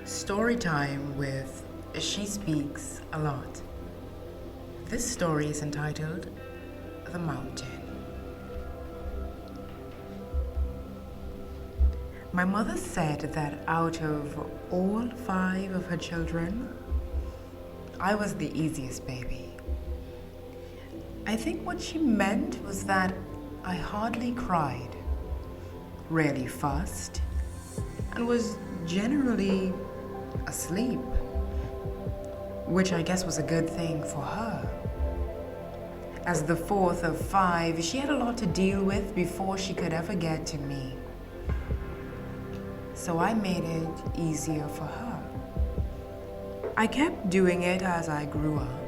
Story time with She Speaks a Lot. This story is entitled The Mountain. My mother said that out of all 5 of her children, I was the easiest baby. I think what she meant was that I hardly cried, rarely fussed, and was generally asleep, which I guess was a good thing for her. As the 4th of 5, she had a lot to deal with before she could ever get to me. So I made it easier for her. I kept doing it as I grew up.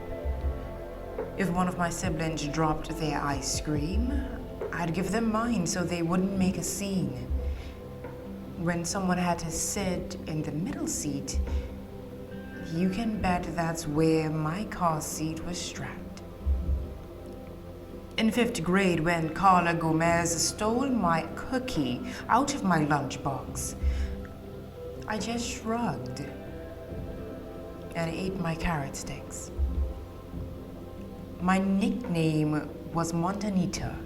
If one of my siblings dropped their ice cream, I'd give them mine so they wouldn't make a scene. When someone had to sit in the middle seat, you can bet that's where my car seat was strapped. In 5th grade, when Carla Gomez stole my cookie out of my lunchbox, I just shrugged and ate my carrot sticks. My nickname was Montanita,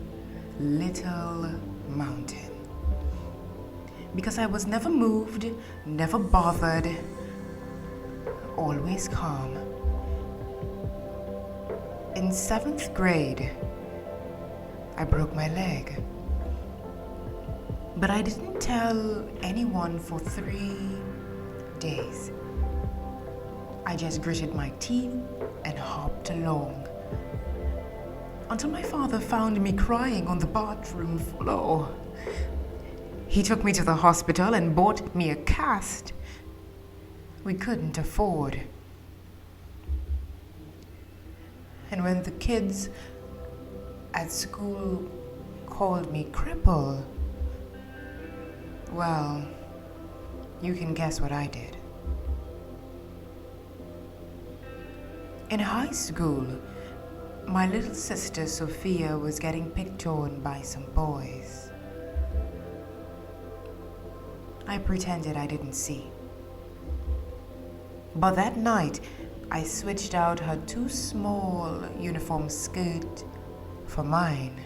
Little Mountain, because I was never moved, never bothered, always calm. In 7th grade, I broke my leg. But I didn't tell anyone for 3 days. I just gritted my teeth and hopped along until my father found me crying on the bathroom floor. He took me to the hospital and bought me a cast we couldn't afford. And when the kids at school called me cripple, well, you can guess what I did. In high school, my little sister Sophia was getting picked on by some boys. I pretended I didn't see. But that night, I switched out her too small uniform skirt for mine.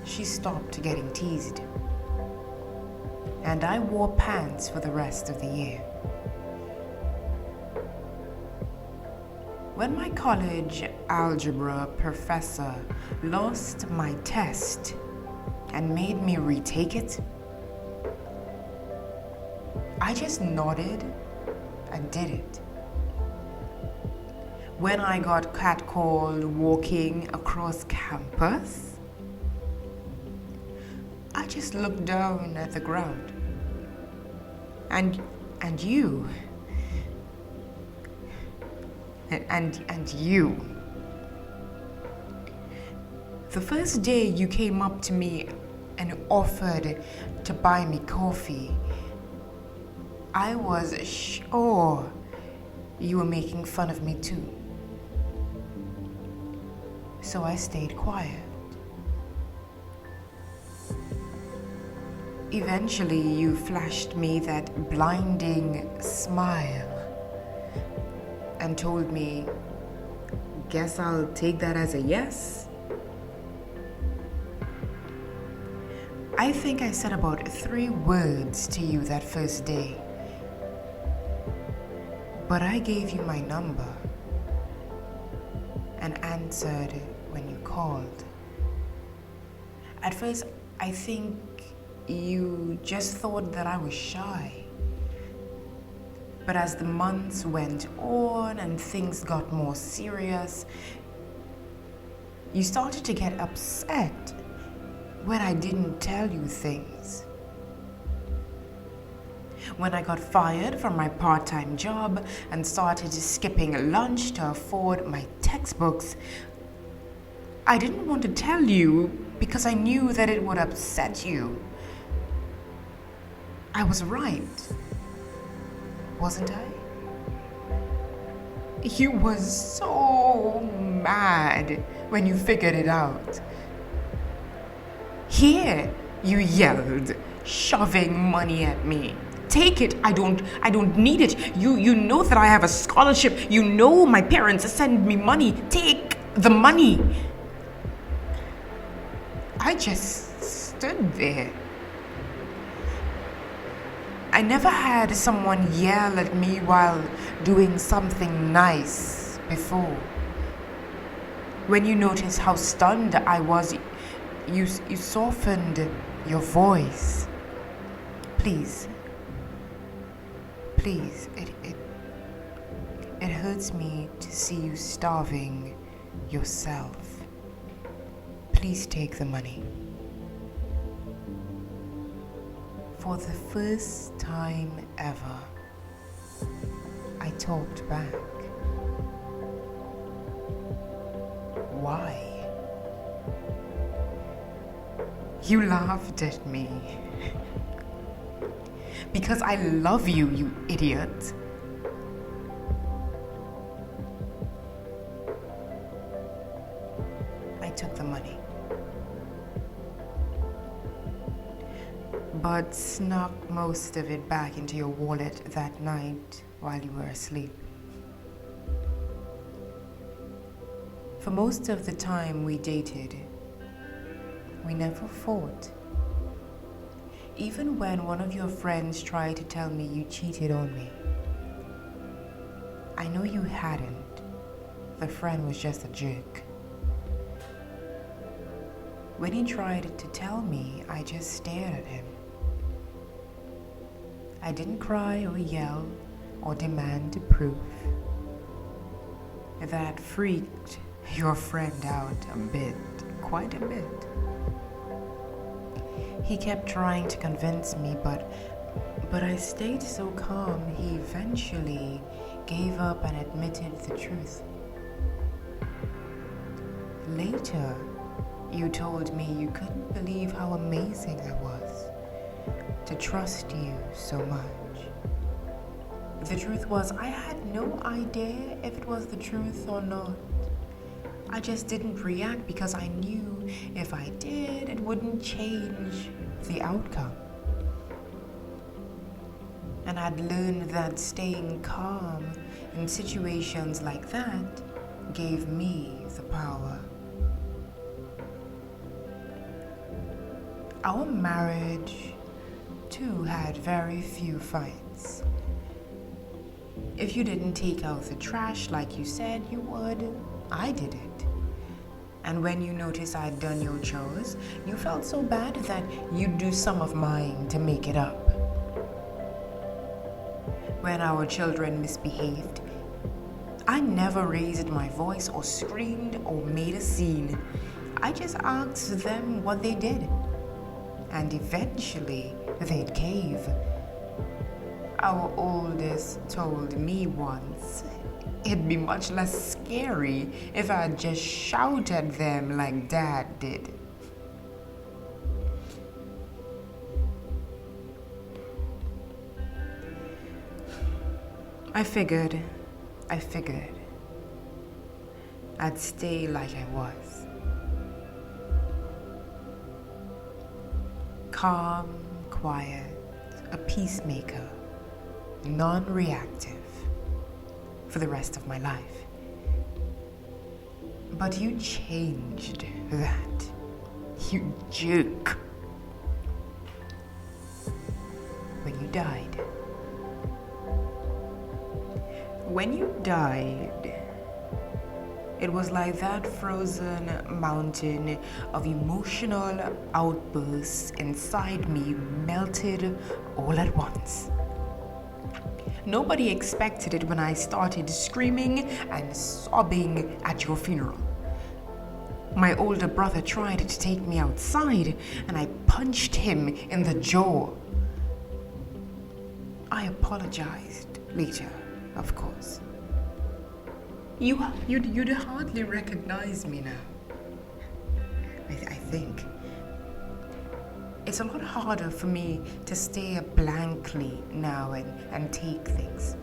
She stopped getting teased, and I wore pants for the rest of the year. When my college algebra professor lost my test and made me retake it, I just nodded and did it. When I got catcalled walking across campus, I just looked down at the ground. And you. And you. The first day you came up to me and offered to buy me coffee, I was sure you were making fun of me too. So I stayed quiet. Eventually, you flashed me that blinding smile and told me, "Guess I'll take that as a yes." I think I said about 3 words to you that first day. But I gave you my number and answered when you called. At first, I think you just thought that I was shy. But as the months went on and things got more serious, you started to get upset when I didn't tell you things. When I got fired from my part-time job and started skipping lunch to afford my textbooks, I didn't want to tell you because I knew that it would upset you. I was right, wasn't I? You were so mad when you figured it out. Here, you yelled, shoving money at me. Take it. I don't need it. You know that I have a scholarship. You know my parents send me money. Take the money. I just stood there. I never had someone yell at me while doing something nice before. When you noticed how stunned I was, you softened your voice. Please, it hurts me to see you starving yourself. Please take the money. For the first time ever, I talked back. Why? You laughed at me. Because I love you, you idiot. I took the money, but snuck most of it back into your wallet that night while you were asleep. For most of the time we dated, we never fought. Even when one of your friends tried to tell me you cheated on me, I know you hadn't. The friend was just a jerk. When he tried to tell me, I just stared at him. I didn't cry or yell or demand proof. That freaked your friend out a bit, quite a bit. He kept trying to convince me, but I stayed so calm, he eventually gave up and admitted the truth. Later, you told me you couldn't believe how amazing I was to trust you so much. The truth was, I had no idea if it was the truth or not. I just didn't react because I knew if I did, it wouldn't change the outcome. And I'd learned that staying calm in situations like that gave me the power. Our marriage, too, had very few fights. If you didn't take out the trash like you said you would, I did it. And when you noticed I'd done your chores, you felt so bad that you'd do some of mine to make it up. When our children misbehaved, I never raised my voice or screamed or made a scene. I just asked them what they did. And eventually, they'd cave. Our oldest told me once, it'd be much less scary if I just shouted at them like Dad did. I figured I'd stay like I was. Calm, quiet, a peacemaker, non-reactive for the rest of my life. But you changed that, you jerk, when you died. When you died, it was like that frozen mountain of emotional outbursts inside me melted all at once. Nobody expected it when I started screaming and sobbing at your funeral. My older brother tried to take me outside and I punched him in the jaw. I apologized later, of course. You'd hardly recognize me now. I think. It's a lot harder for me to stare blankly now and take things.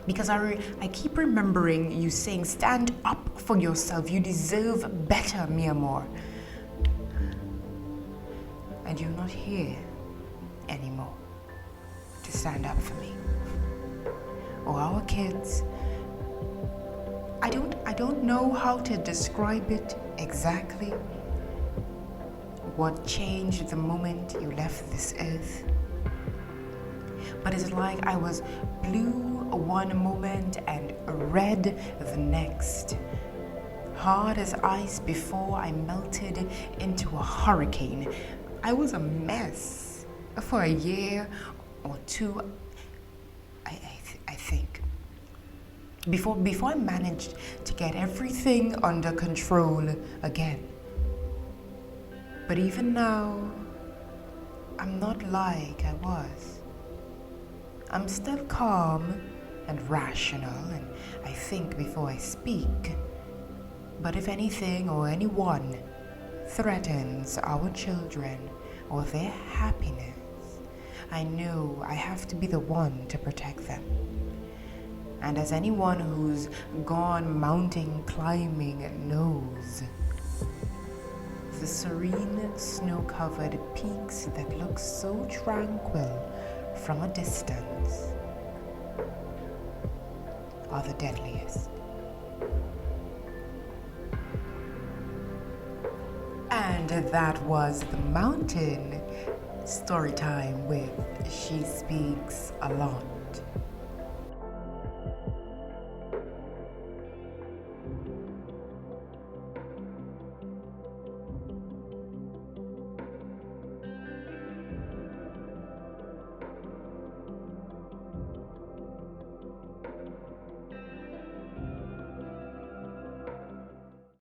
Because I keep remembering you saying, stand up for yourself. You deserve better, mi amor. And you're not here anymore to stand up for me. Or our kids. I don't know how to describe it exactly. What changed the moment you left this earth. But it's like I was blue one moment and red the next. Hard as ice before I melted into a hurricane. I was a mess for a year or two, I think. Before I managed to get everything under control again. But even now, I'm not like I was. I'm still calm and rational, and I think before I speak. But if anything or anyone threatens our children or their happiness, I know I have to be the one to protect them. And as anyone who's gone mountain climbing knows, the serene snow-covered peaks that look so tranquil from a distance are the deadliest. And that was the mountain story time with She Speaks a Lot.